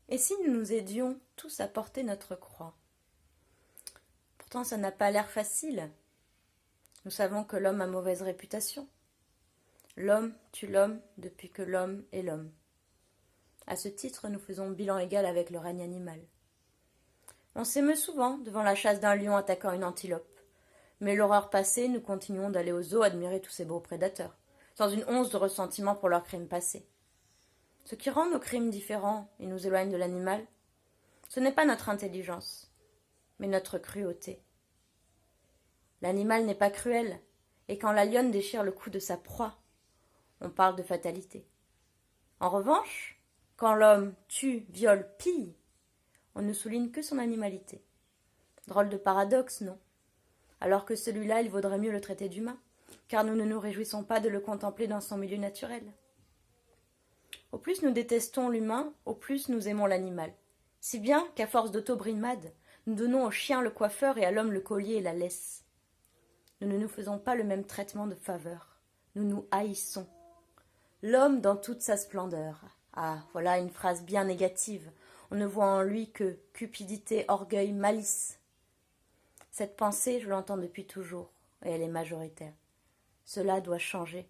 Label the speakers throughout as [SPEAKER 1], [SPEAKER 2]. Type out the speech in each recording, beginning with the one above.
[SPEAKER 1] Et si nous nous aidions tous à porter notre croix? Pourtant, ça n'a pas l'air facile. Nous savons que l'homme a mauvaise réputation. L'homme tue l'homme depuis que l'homme est l'homme. À ce titre, nous faisons bilan égal avec le règne animal. On s'émeut souvent devant la chasse d'un lion attaquant une antilope. Mais l'horreur passée, nous continuons d'aller au zoo admirer tous ces beaux prédateurs, sans une once de ressentiment pour leurs crimes passés. Ce qui rend nos crimes différents et nous éloigne de l'animal, ce n'est pas notre intelligence, mais notre cruauté. L'animal n'est pas cruel, et quand la lionne déchire le cou de sa proie, on parle de fatalité. En revanche, quand l'homme tue, viole, pille, on ne souligne que son animalité. Drôle de paradoxe, non? Alors que celui-là, il vaudrait mieux le traiter d'humain, car nous ne nous réjouissons pas de le contempler dans son milieu naturel. Au plus nous détestons l'humain, au plus nous aimons l'animal. Si bien qu'à force d'autobrimade, nous donnons au chien le coiffeur et à l'homme le collier et la laisse. Nous ne nous faisons pas le même traitement de faveur. Nous nous haïssons. L'homme dans toute sa splendeur. Ah, voilà une phrase bien négative. On ne voit en lui que cupidité, orgueil, malice. Cette pensée, je l'entends depuis toujours, et elle est majoritaire. Cela doit changer.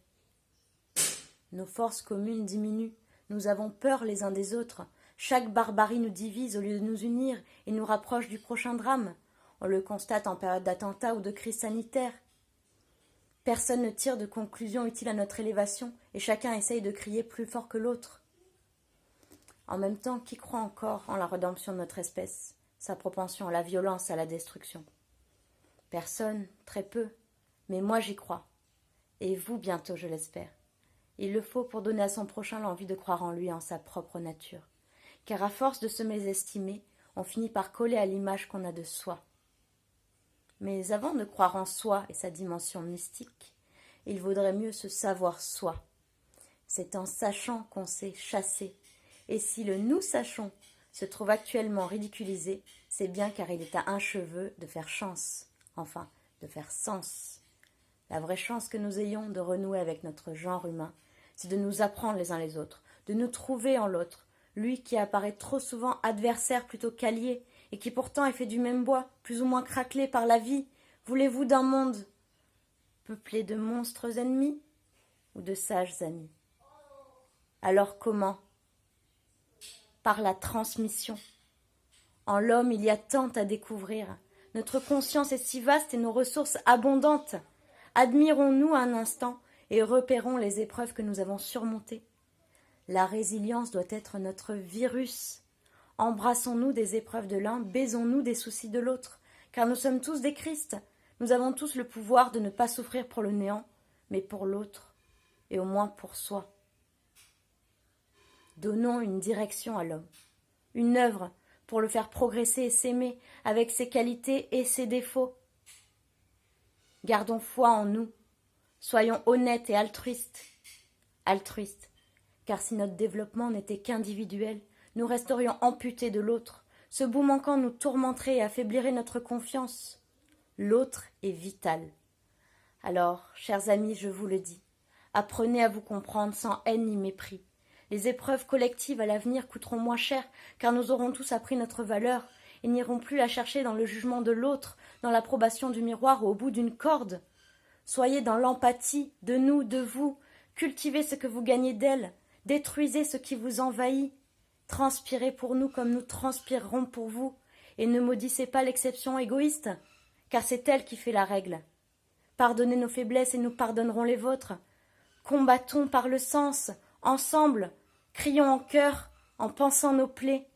[SPEAKER 1] Nos forces communes diminuent. Nous avons peur les uns des autres. Chaque barbarie nous divise au lieu de nous unir et nous rapproche du prochain drame. On le constate en période d'attentat ou de crise sanitaire. Personne ne tire de conclusion utile à notre élévation et chacun essaye de crier plus fort que l'autre. En même temps, qui croit encore en la rédemption de notre espèce, sa propension à la violence, à la destruction? Personne, très peu, mais moi j'y crois. Et vous bientôt, je l'espère. Il le faut pour donner à son prochain l'envie de croire en lui et en sa propre nature. Car à force de se mésestimer, on finit par coller à l'image qu'on a de soi. Mais avant de croire en soi et sa dimension mystique, il vaudrait mieux se savoir soi. C'est en sachant qu'on sait chasser. Et si le « nous sachons » se trouve actuellement ridiculisé, c'est bien car il est à un cheveu de faire chance, enfin, de faire sens. La vraie chance que nous ayons de renouer avec notre genre humain, c'est de nous apprendre les uns les autres, de nous trouver en l'autre, lui qui apparaît trop souvent adversaire plutôt qu'allié, et qui pourtant est fait du même bois, plus ou moins craquelé par la vie. Voulez-vous d'un monde peuplé de monstres ennemis ou de sages amis? Alors comment? Par la transmission. En l'homme, il y a tant à découvrir. Notre conscience est si vaste et nos ressources abondantes. Admirons-nous un instant et repérons les épreuves que nous avons surmontées. La résilience doit être notre virus. Embrassons-nous des épreuves de l'un, baisons-nous des soucis de l'autre, car nous sommes tous des Christ. Nous avons tous le pouvoir de ne pas souffrir pour le néant, mais pour l'autre, et au moins pour soi. Donnons une direction à l'homme, une œuvre pour le faire progresser et s'aimer, avec ses qualités et ses défauts. Gardons foi en nous, soyons honnêtes et altruistes. Altruistes, car si notre développement n'était qu'individuel, nous resterions amputés de l'autre. Ce bout manquant nous tourmenterait et affaiblirait notre confiance. L'autre est vital. Alors, chers amis, je vous le dis, apprenez à vous comprendre sans haine ni mépris. Les épreuves collectives à l'avenir coûteront moins cher, car nous aurons tous appris notre valeur et n'irons plus la chercher dans le jugement de l'autre, dans l'approbation du miroir ou au bout d'une corde. Soyez dans l'empathie, de nous, de vous, cultivez ce que vous gagnez d'elle, détruisez ce qui vous envahit, transpirez pour nous comme nous transpirerons pour vous, et ne maudissez pas l'exception égoïste, car c'est elle qui fait la règle. Pardonnez nos faiblesses et nous pardonnerons les vôtres. Combattons par le sens, ensemble, crions en chœur, en pensant nos plaies,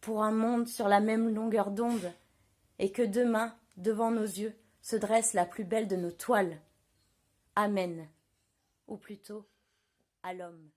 [SPEAKER 1] pour un monde sur la même longueur d'onde, et que demain, devant nos yeux, se dresse la plus belle de nos toiles. Amen. Ou plutôt, à l'homme.